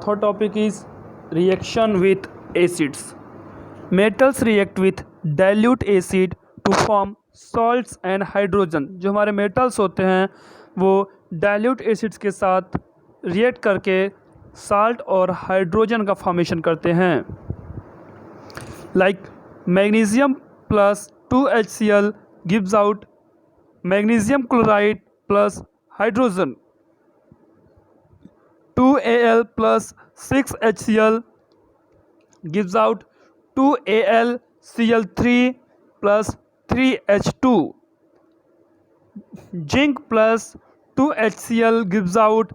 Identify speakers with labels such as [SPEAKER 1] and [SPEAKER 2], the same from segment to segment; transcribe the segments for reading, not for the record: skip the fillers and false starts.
[SPEAKER 1] third topic is reaction with acids. Metals react with dilute acid to form salts and hydrogen. जो हमारे metals होते हैं वो dilute acids के साथ react करके salt और hydrogen का formation करते हैं. Like magnesium plus 2HCl gives out magnesium chloride plus hydrogen. 2Al plus 6HCl gives out 2AlCl3 plus 3H2. Zinc plus 2HCl gives out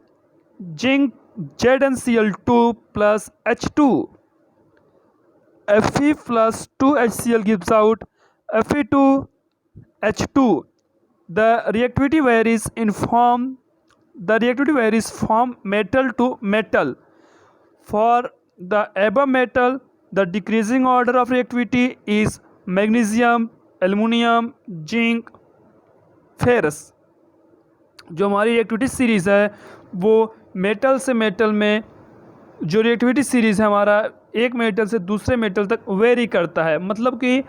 [SPEAKER 1] zinc ZnCl2 plus H2. Fe plus 2HCl gives out Fe2H2. The reactivity varies from metal to metal. For the above metal, the decreasing order of reactivity is magnesium, aluminium, zinc, ferrous. जो हमारी reactivity series है वो metal से metal में जो reactivity series है हमारा एक मेटल से दूसरे मेटल तक वेरी करता है. मतलब कि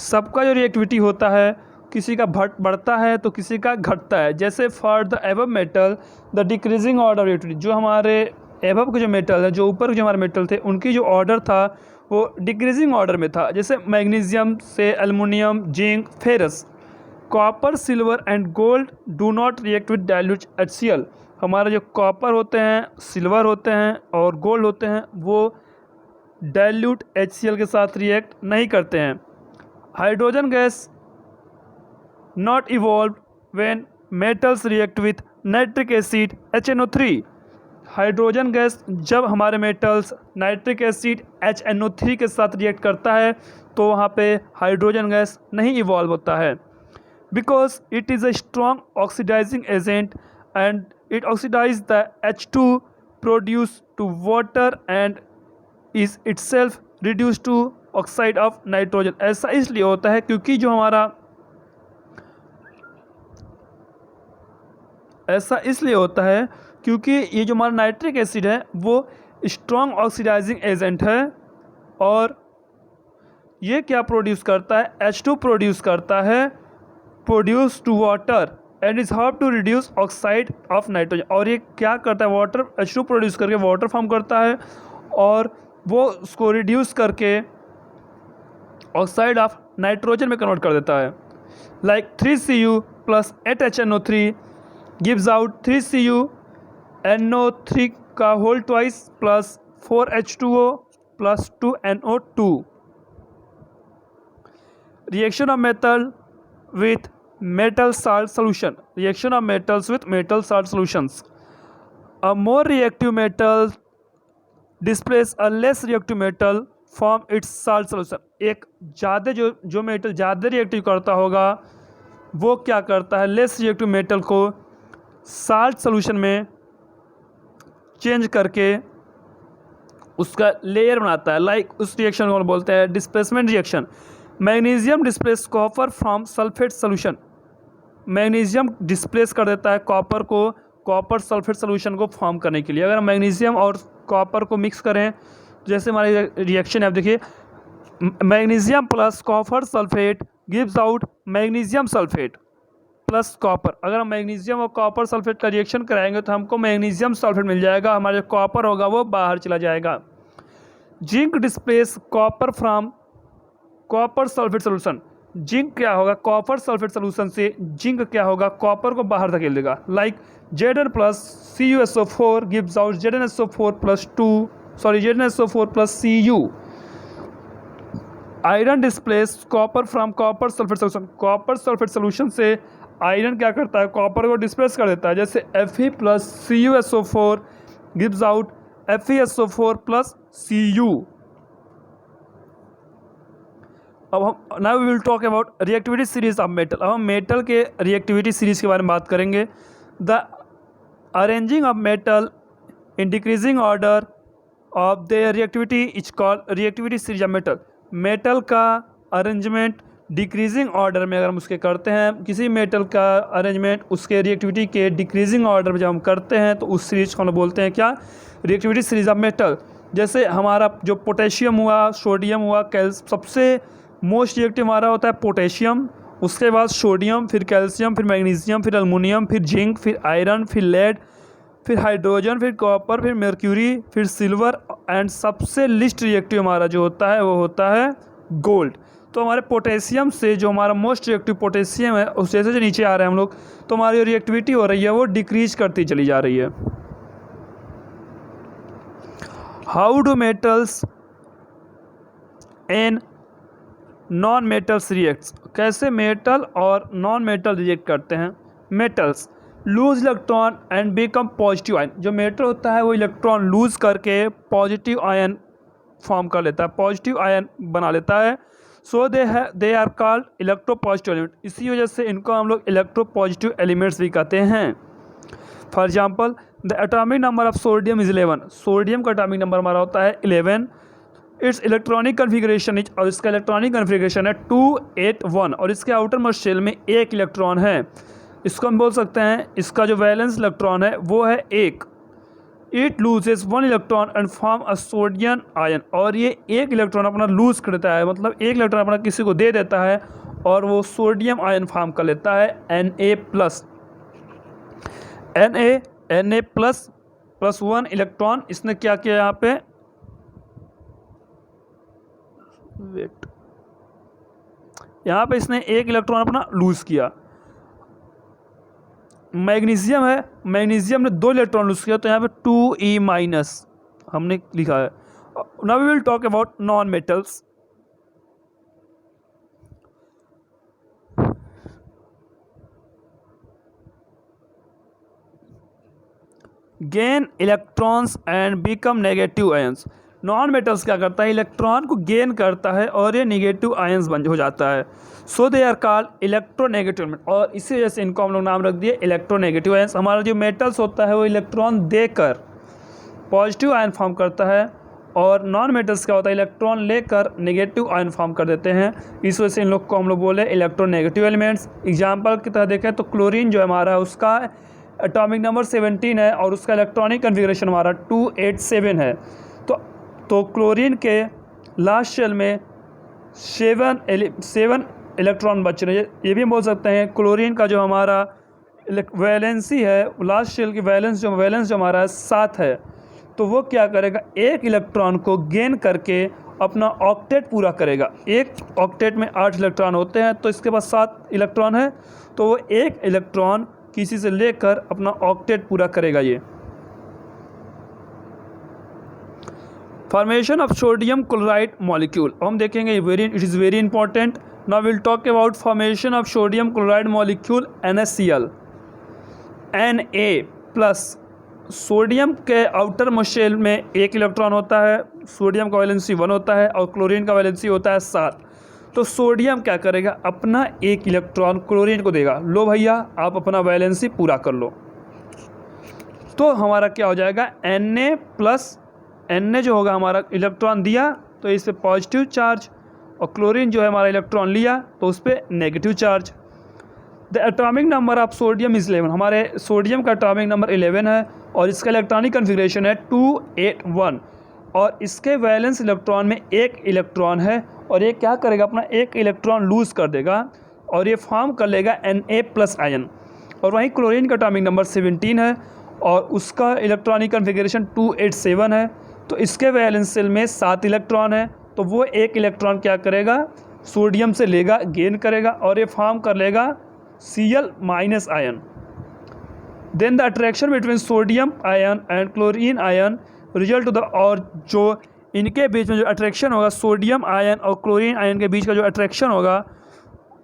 [SPEAKER 1] सबका जो रिएक्टिविटी होता है किसी का बढ़ता है तो किसी का घटता है. जैसे for the above metal the decreasing order reactivity, जो हमारे एबव के जो मेटल है जो ऊपर के जो हमारे मेटल थे उनकी जो ऑर्डर था वो डिक्रीजिंग ऑर्डर में था. जैसे मैग्नीशियम से aluminium, zinc, ferrous. Copper, silver and gold do not react with dilute HCl. हमारे जो कॉपर होते हैं, सिल्वर होते हैं और गोल्ड होते हैं वो डाइल्यूट HCl के साथ रिएक्ट नहीं करते हैं. Hydrogen gas not evolved when metals react with nitric acid HNO3. Hydrogen gas जब हमारे मेटल्स नाइट्रिक एसिड HNO3 के साथ रिएक्ट करता है तो वहाँ पे हाइड्रोजन गैस नहीं इवॉल्व होता है. Because it is a strong oxidising agent and it oxidise the H2 produce to water and is itself reduce to oxide of nitrogen. ऐसा इसलिए होता है क्योंकि जो हमारा ऐसा इसलिए होता है क्योंकि ये जो हमारा नाइट्रिक एसिड है वो स्ट्रॉन्ग ऑक्सीडाइजिंग एजेंट है और ये क्या प्रोड्यूस करता है, H2 प्रोड्यूस करता है, produce to water and is help to reduce oxide of nitrogen. और ये क्या करता है, वाटर H2 प्रोड्यूस करके वाटर फॉर्म करता है और वो उसको रिड्यूस करके ऑक्साइड ऑफ नाइट्रोजन में कन्वर्ट कर देता है. Like 3Cu plus 8HNO3 gives out 3CuNO3 का whole twice plus 4H2O plus 2NO2. Reaction of metal with metal salt solution. Reaction of metals with metal salt solutions. A more reactive metal displace a less reactive metal form its salt solution. एक ज़्यादा जो metal ज़्यादा reactive करता होगा वो क्या करता है, लेस रिएक्टिव मेटल को साल्ट सोल्यूशन में चेंज करके उसका लेयर बनाता है. लाइक उस रिएक्शन को बोलते हैं displacement reaction. Magnesium displace copper from sulphate solution. Magnesium displace कर देता है कॉपर को कॉपर सल्फेट सोल्यूशन को फॉर्म करने के लिए. अगर हम मैग्नीशियम और कॉपर को मिक्स करें जैसे हमारी रिएक्शन है, आप देखिए magnesium plus copper sulphate gives out magnesium sulphate plus copper. अगर हम मैग्नीशियम और कॉपर सल्फेट का रिएक्शन कराएंगे तो हमको मैग्नीशियम सल्फेट मिल जाएगा, हमारा जो कॉपर होगा वो बाहर चला जाएगा. Zinc displace copper from copper sulphate solution. Zinc क्या होगा, कॉपर सल्फेट सोल्यूशन से जिंक क्या होगा, कॉपर को बाहर धकेल देगा. Like Zn plus CuSO4 gives out ZnSO4 plus ZnSO4 plus Cu. Iron displace copper from copper sulphate solution. Copper sulphate solution से आयरन क्या करता है, कॉपर को डिस्प्लेस कर देता है. जैसे Fe plus CuSO4 gives out FeSO4 plus Cu. अब हम now we will talk about reactivity series of metal. अब हम मेटल के रिएक्टिविटी सीरीज के बारे में बात करेंगे. The arranging of metal in decreasing order of their reactivity is called reactivity series of metal. Metal का अरेंजमेंट डिक्रीजिंग ऑर्डर में अगर हम उसके करते हैं किसी मेटल का अरेंजमेंट, उसके रिएक्टिविटी के डिक्रीजिंग ऑर्डर में जब हम करते हैं तो उस सीरीज को हम बोलते हैं क्या, रिएक्टिविटी सीरीज ऑफ मेटल। जैसे हमारा जो पोटेशियम हुआ, सोडियम हुआ, सबसे मोस्ट रिएक्टिव हमारा होता है पोटेशियम, उसके बाद सोडियम, फिर कैल्शियम, फिर मैग्नीशियम, फिर एल्युमिनियम, फिर जिंक, फिर आयरन, फिर लेड, फिर हाइड्रोजन, फिर कॉपर, फिर मर्क्यूरी, फिर सिल्वर, एंड सबसे लिस्ट रिएक्टिव हमारा जो होता है वो होता है गोल्ड। तो हमारे पोटेशियम से जो हमारा मोस्ट रिएक्टिव पोटेशियम है उस जैसे जो नीचे आ रहे हैं हम लोग, तो हमारी जो रिएक्टिविटी हो रही है वो डिक्रीज करती चली जा रही है। How do metals and non metals reacts, कैसे मेटल और नॉन मेटल रिएक्ट करते हैं। Metals lose electron and become positive ion, जो मेटल होता है वो इलेक्ट्रॉन लूज करके पॉजिटिव आयन फॉर्म कर लेता है, पॉजिटिव आयन बना लेता है। So they are called electropositive element, इसी वजह से इनको हम लोग इलेक्ट्रोपॉजिटिव एलिमेंट्स भी कहते हैं। For example the atomic number of sodium is 11, sodium का एटॉमिक नंबर हमारा होता है 11। इट्स इलेक्ट्रॉनिक कन्फिग्रेशन इज, और इसका इलेक्ट्रॉनिक कन्फिग्रेशन है 281, और इसके आउटर मोस्ट शेल में एक इलेक्ट्रॉन है। इसको हम बोल सकते हैं इसका जो वैलेंस इलेक्ट्रॉन है वो है 1। It loses 1 electron and form a sodium ion, और ये एक इलेक्ट्रॉन अपना लूज करता है, मतलब एक इलेक्ट्रॉन अपना किसी को दे देता है और वो सोडियम आयन फॉर्म कर लेता है Na+। Na प्लस 1 इलेक्ट्रॉन इसने क्या किया यहाँ पे, वेट, यहाँ पे इसने एक इलेक्ट्रॉन अपना लूज किया। मैग्नीशियम है, मैग्नीशियम ने 2 इलेक्ट्रॉन लूज किया, तो यहाँ पे 2E- हमने लिखा है। Now we will talk about non metals. Gain electrons and become negative ions, non metals क्या करता है, इलेक्ट्रॉन को गेन करता है और ये नेगेटिव आयंस बन हो जाता है। So they are called electronegative element, और इसी वजह से इनको हम लोग नाम रख दिए इलेक्ट्रोनेगेटिव आयंस। हमारा जो मेटल्स होता है वो इलेक्ट्रॉन देकर पॉजिटिव आयन फॉर्म करता है, और नॉन मेटल्स क्या होता है, इलेक्ट्रॉन लेकर नेगेटिव आयन फॉर्म कर देते हैं। इस वजह से इन लोग को हम लोग बोले इलेक्ट्रोनेगेटिव एलिमेंट्स। एग्जाम्पल की तरह देखें तो क्लोरीन जो हमारा है उसका एटॉमिक नंबर 17 है और उसका इलेक्ट्रॉनिक कन्फिग्रेशन हमारा 287 है। तो क्लोरीन के लास्ट शेल में 7 इलेक्ट्रॉन बच रहे हैं। ये भी हम बोल सकते हैं क्लोरीन का जो हमारा वैलेंसी है, लास्ट शेल की वैलेंस जो हमारा 7 है, तो वो क्या करेगा, एक इलेक्ट्रॉन को गेन करके अपना ऑक्टेट पूरा करेगा। एक ऑक्टेट में 8 इलेक्ट्रॉन होते हैं, तो इसके पास 7 इलेक्ट्रॉन है, तो वो एक इलेक्ट्रॉन किसी से लेकर अपना ऑक्टेट पूरा करेगा। ये formation of sodium chloride molecule हम देखेंगे, it is very important. Now will talk about formation of sodium chloride molecule NaCl। Na+, sodium के आउटर मोस्ट शेल में एक इलेक्ट्रॉन होता है, सोडियम का वैलेंसी 1 होता है और क्लोरीन का वैलेंसी होता है 7। तो सोडियम क्या करेगा, अपना एक इलेक्ट्रॉन क्लोरीन को देगा, लो भैया आप अपना वैलेंसी पूरा कर लो। तो हमारा क्या हो जाएगा, Na जो होगा हमारा इलेक्ट्रॉन दिया तो इस पर पॉजिटिव चार्ज, और क्लोरीन जो है हमारा इलेक्ट्रॉन लिया तो उस पर negative charge. The atomic number of sodium is 11, हमारे सोडियम का एटॉमिक नंबर 11 है और इसका इलेक्ट्रॉनिक कन्फिग्रेशन है 281, और इसके वैलेंस इलेक्ट्रॉन में एक इलेक्ट्रॉन है, और ये क्या करेगा, अपना एक इलेक्ट्रॉन लूज़ कर देगा और ये फॉर्म कर लेगा Na+ आयन। और वहीं क्लोरीन का एटॉमिक नंबर 17 है और उसका इलेक्ट्रॉनिक कन्फिग्रेशन 287 है, तो इसके वैलेंस शेल में 7 इलेक्ट्रॉन है, तो वो एक इलेक्ट्रॉन क्या करेगा, सोडियम से लेगा, गेन करेगा और ये फॉर्म कर लेगा Cl- ion. Then the attraction between sodium ion and chlorine ion result to the, और जो इनके बीच में जो अट्रैक्शन होगा, सोडियम आयन और क्लोरीन आयन के बीच का जो अट्रैक्शन होगा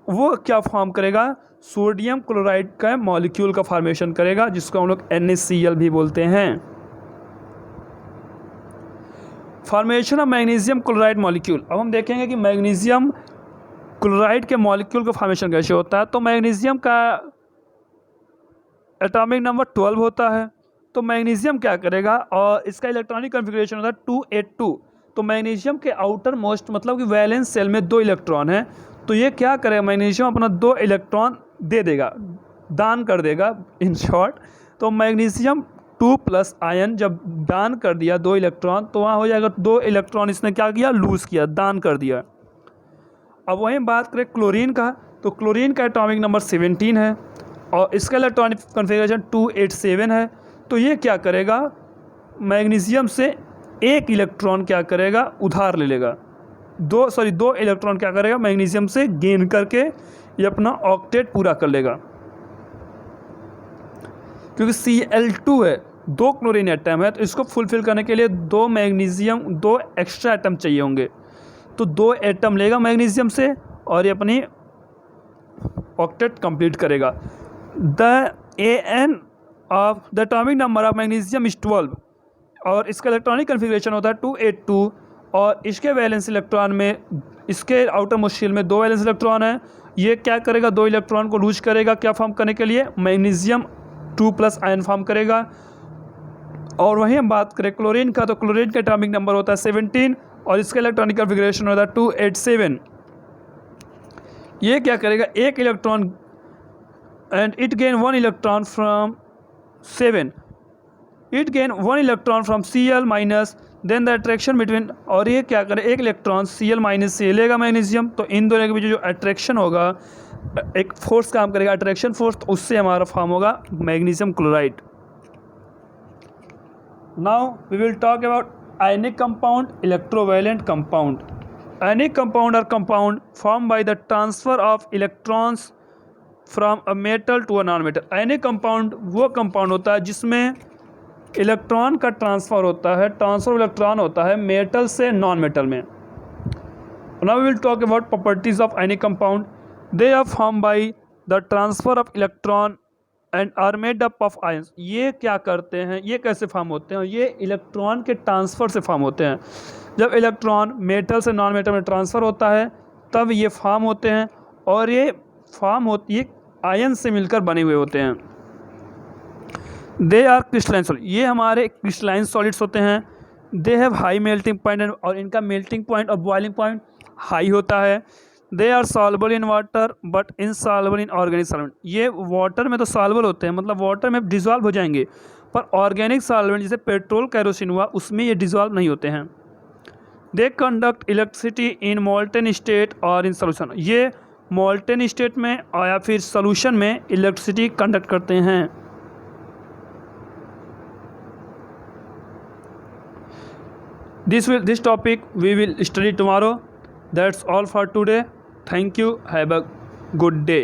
[SPEAKER 1] वो क्या फॉर्म करेगा, सोडियम क्लोराइड का मॉलिक्यूल का फॉर्मेशन करेगा, जिसको हम लोग NaCl भी बोलते हैं। Formation of magnesium chloride molecule, अब हम देखेंगे कि मैग्नीशियम क्लोराइड के मॉलिक्यूल का फॉर्मेशन कैसे होता है। तो मैग्नीशियम का एटॉमिक नंबर 12 होता है, तो मैग्नीशियम क्या करेगा, और इसका इलेक्ट्रॉनिक कन्फिग्रेशन होता है 282। तो मैग्नीशियम के आउटर मोस्ट मतलब कि वैलेंस शेल में 2 इलेक्ट्रॉन है, तो ये क्या करेगा, मैग्नीशियम अपना 2 इलेक्ट्रॉन दे देगा, दान कर देगा इन शॉर्ट। तो मैग्नीशियम 2+ आयन जब दान कर दिया 2 इलेक्ट्रॉन, तो वहाँ हो जाएगा 2 इलेक्ट्रॉन इसने क्या किया, लूज़ किया, दान कर दिया। अब वहीं बात करें क्लोरीन का, तो क्लोरीन का एटॉमिक नंबर 17 है और इसका इलेक्ट्रॉनिक कॉन्फ़िगरेशन 287 है। तो ये क्या करेगा, मैग्नीशियम से 1 इलेक्ट्रॉन क्या करेगा, उधार ले लेगा। 2 इलेक्ट्रॉन क्या करेगा, मैग्नीशियम से गेन करके ये अपना ऑक्टेट पूरा कर लेगा। क्योंकि Cl2 है, 2 क्लोरीन एटम है, तो इसको फुलफिल करने के लिए 2 मैग्नीशियम 2 एक्स्ट्रा एटम चाहिए होंगे। तो 2 एटम लेगा मैग्नीशियम से और ये अपनी ऑक्टेट कंप्लीट करेगा। The An of the atomic number of magnesium is 12 और इसका इलेक्ट्रॉनिक कन्फिग्रेशन होता है 282 और इसके वैलेंस इलेक्ट्रॉन में, इसके आउटर मोस्ट शेल में 2 वैलेंस इलेक्ट्रॉन है। ये क्या करेगा, 2 इलेक्ट्रॉन को लूज करेगा, क्या फॉर्म करने के लिए, मैग्नीशियम 2+ आयन फॉर्म करेगा। और वहीं हम बात करें क्लोरीन का, तो क्लोरीन का एटॉमिक नंबर होता है 17 और इसका इलेक्ट्रॉनिक कन्फिग्रेशन होता है 287। ये क्या करेगा, 1 electron and it gain 1 electron from 7, it gain 1 electron from Cl minus, then the attraction between, और ये क्या करे, 1 इलेक्ट्रॉन Cl- से लेगा मैग्नीशियम, तो इन दोनों के बीच जो अट्रैक्शन होगा, एक फोर्स काम करेगा, अट्रैक्शन फोर्स, तो उससे हमारा फॉर्म होगा magnesium chloride. Now we will talk about ionic compound, electrovalent compound. Ionic compound are compound form by the transfer of electrons from a metal to a non metal. Ionic compound वो compound होता है जिसमें electron का transfer होता है, transfer electron होता है metal से नॉन मेटल में। Now we will talk about properties of ionic compound. They are form by the transfer of electron and are made up of ions. ये क्या करते हैं, ये कैसे फॉर्म होते हैं, ये इलेक्ट्रॉन के ट्रांसफ़र से फॉर्म होते हैं। जब इलेक्ट्रॉन मेटल से नॉन मेटल में ट्रांसफ़र होता है तब ये फॉर्म होते हैं और ये फॉर्म होती है आयन से मिलकर बने हुए होते हैं। दे आर क्रिस्टलाइन सॉलिड, ये हमारे क्रिस्टलाइन सॉलिड्स होते हैं। They have high melting point और इनका मेल्टिंग पॉइंट और बॉइलिंग पॉइंट हाई होता है। They are soluble in water but insoluble in organic solvent. ये वाटर में तो सॉल्युबल होते हैं, मतलब वाटर में डिजॉल्व हो जाएंगे, पर ऑर्गेनिक सॉल्वेंट जैसे पेट्रोल कैरोसिन हुआ उसमें ये डिजॉल्व नहीं होते हैं। They conduct electricity in molten state और इन सोल्यूशन। ये मोल्टेन स्टेट में या फिर सोल्यूशन में इलेक्ट्रिसिटी कंडक्ट करते हैं। This topic we will study tomorrow. That's all for today. Thank you. Have a good day.